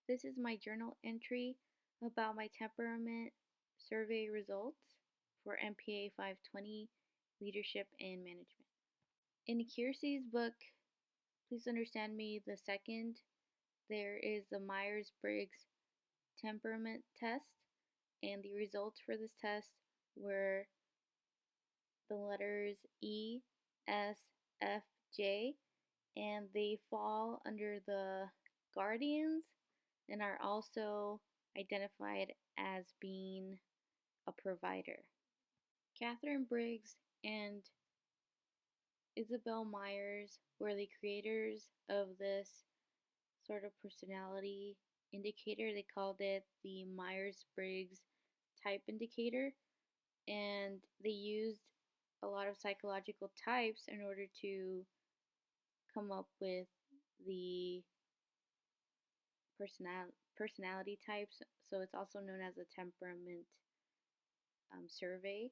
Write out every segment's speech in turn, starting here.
This is my journal entry about my temperament survey results for MPA 520 Leadership and Management. In Kiersey's book, Please Understand Me the Second, there is the Myers Briggs temperament test, and the results for this test were the letters E, S, F, J, and they fall under the guardians and are also identified as being a provider. Catherine Briggs and Isabel Myers were the creators of this sort of personality indicator. They called it the Myers Briggs type indicator, and they used a lot of psychological types in order to come up with the personality types. So it's also known as a temperament survey.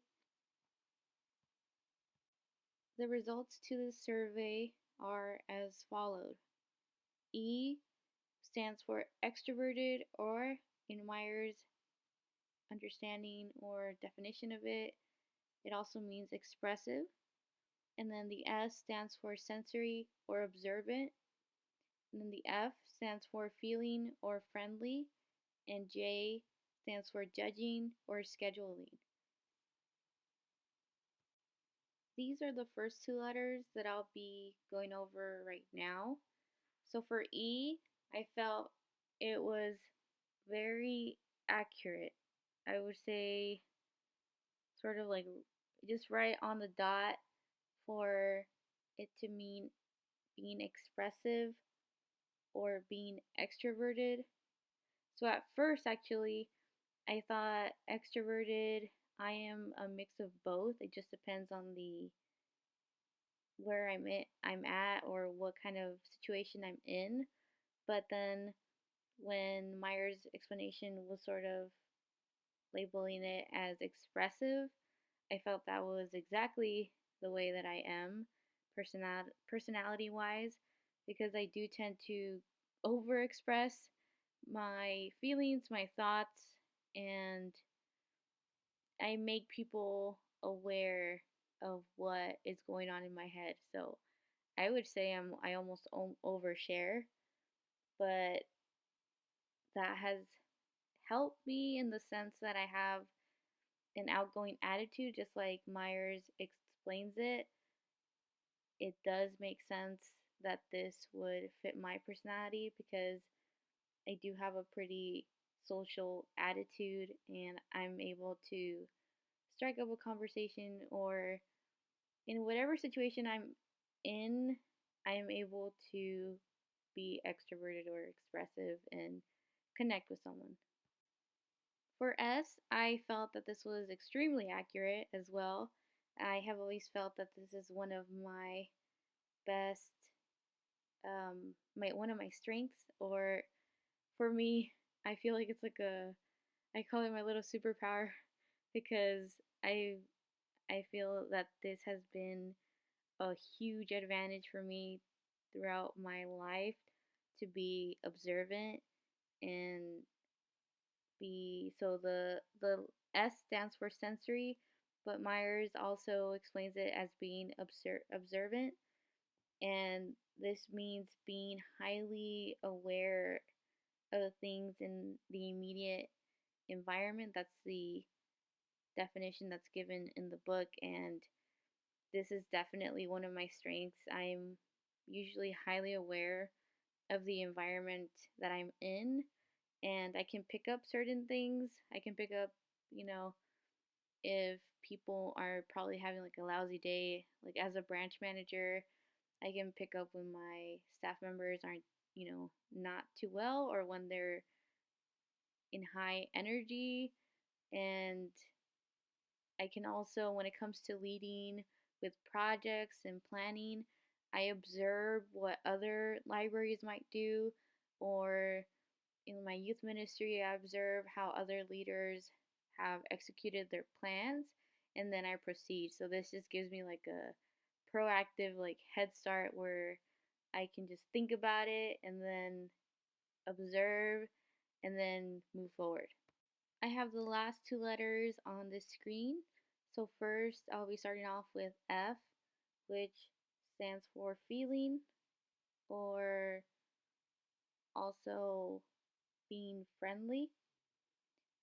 The results to this survey are as followed. E stands for extroverted, or in Myers' understanding or definition of it, it also means expressive. And then the S stands for sensory or observant. And then the F stands for feeling or friendly. And J stands for judging or scheduling. These are the first two letters that I'll be going over right now. So for E, I felt it was very accurate. I would say sort of like just right on the dot for it to mean being expressive or being extroverted. So at first, actually, I thought extroverted, I am a mix of both. It just depends on the where I'm at or what kind of situation I'm in. But then when Meyer's explanation was sort of labeling it as expressive, I felt that was exactly the way that I am personality wise, because I do tend to overexpress my feelings, my thoughts, and I make people aware of what is going on in my head. So I would say I almost overshare, but that has helped me in the sense that I have an outgoing attitude, just like Myers explains it. It does make sense that this would fit my personality because I do have a pretty social attitude and I'm able to strike up a conversation, or in whatever situation I'm in, I am able to be extroverted or expressive and connect with someone. For S, I felt that this was extremely accurate as well. I have always felt that this is one of my best, my one of my strengths, or for me, I feel like it's like I call it my little superpower because I feel that this has been a huge advantage for me throughout my life to be observant and be so the S stands for sensory, but Myers also explains it as being observant, and this means being highly aware of things in the immediate environment. That's the definition that's given in the book, and this is definitely one of my strengths. I'm usually highly aware of the environment that I'm in, and I can pick up certain things. I can pick up, you know, if people are probably having like a lousy day, like as a branch manager, I can pick up when my staff members aren't, not too well, or when they're in high energy. And I can also, when it comes to leading with projects and planning, I observe what other libraries might do, or in my youth ministry, I observe how other leaders have executed their plans, and then I proceed. So this just gives me like a proactive like head start where I can just think about it and then observe and then move forward. I have the last two letters on the screen. So first, I'll be starting off with F, which stands for feeling, or also being friendly.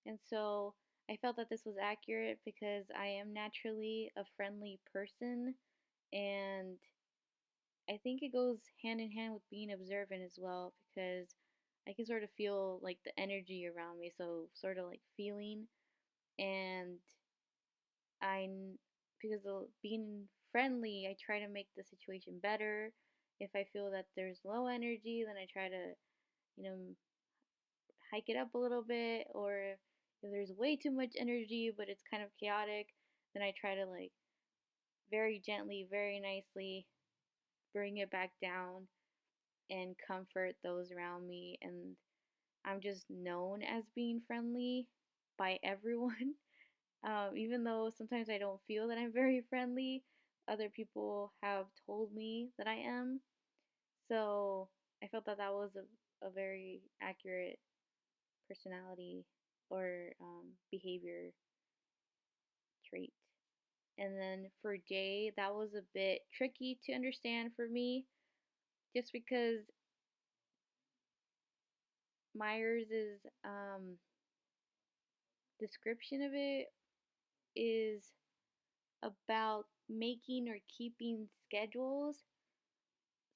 And so I felt that this was accurate because I am naturally a friendly person, and I think it goes hand in hand with being observant as well because I can sort of feel like the energy around me, so sort of like feeling. And I, because of being friendly, I try to make the situation better. If I feel that there's low energy, then I try to, you know, hike it up a little bit. Or if there's way too much energy, but it's kind of chaotic, then I try to like very gently, very nicely bring it back down and comfort those around me. And I'm just known as being friendly by everyone. Even though sometimes I don't feel that I'm very friendly, other people have told me that I am. So I felt that that was a very accurate personality or behavior trait. And then for J, that was a bit tricky to understand for me just because Myers' description of it is about making or keeping schedules.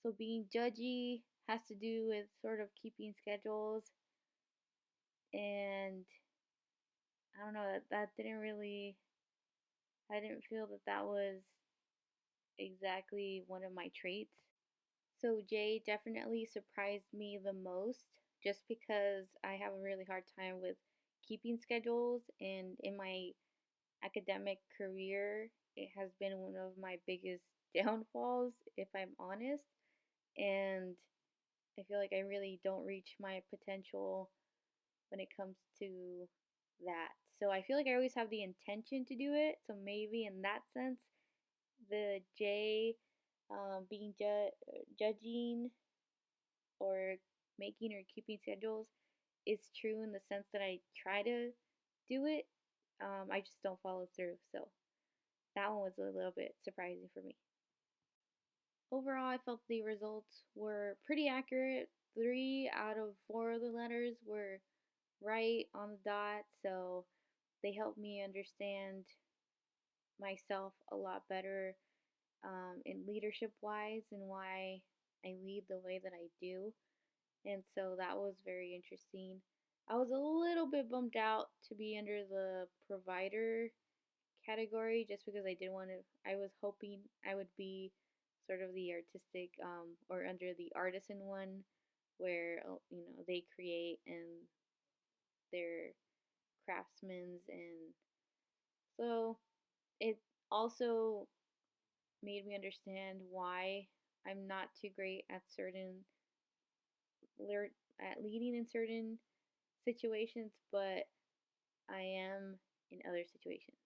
So being judgy has to do with sort of keeping schedules, and I don't know that didn't really, I didn't feel that that was exactly one of my traits. So Jay definitely surprised me the most just because I have a really hard time with keeping schedules, and in my academic career it has been one of my biggest downfalls, if I'm honest. And I feel like I really don't reach my potential when it comes to that. So I feel like I always have the intention to do it. So maybe in that sense, the J, being judging or making or keeping schedules is true in the sense that I try to do it. I just don't follow through. So that one was a little bit surprising for me. Overall, I felt the results were pretty accurate. 3 out of 4 of the letters were right on the dot, so they helped me understand myself a lot better, in leadership wise and why I lead the way that I do. And so that was very interesting. I was a little bit bummed out to be under the provider category just because I did want to, I was hoping I would be sort of the artistic, or under the artisan one where, they create and they're craftsmen. And so it also made me understand why I'm not too great at at leading in certain situations, but I am in other situations.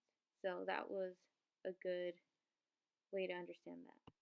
So that was a good way to understand that.